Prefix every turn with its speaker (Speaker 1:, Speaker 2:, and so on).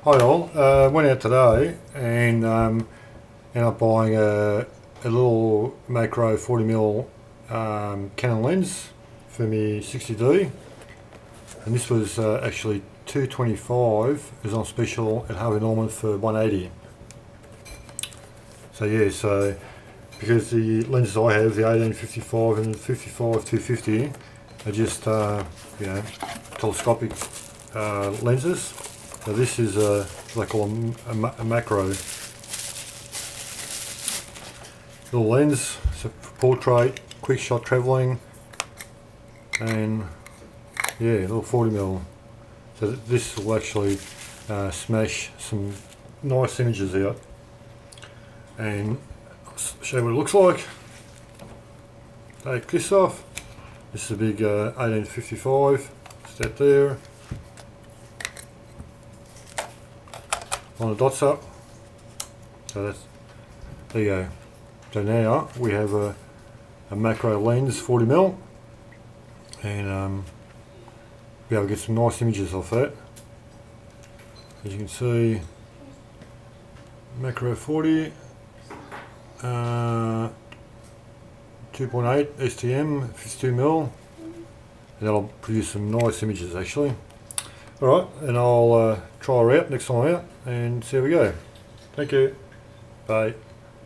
Speaker 1: Hi all, went out today and ended up buying a little macro 40mm Canon lens for me 60D, and this was actually $225. It was on special at Harvey Norman for $180. So yeah, so because the lenses I have, the 18-55 and the 55-250, are just telescopic lenses. So this is they call them a macro little lens, so for portrait, quick shot travelling, and yeah, little 40mm. So this will actually smash some nice images out. And I'll show you what it looks like. Take this off. This is a big 18-55. It's that there. Line the dots up. So that's, there you go. So now we have a macro lens 40mm, and be able to get some nice images off that. As you can see, macro 40, 2.8 STM 52mm, and that'll produce some nice images actually. Alright, and I'll try her out next time out and see how we go. Thank you. Bye.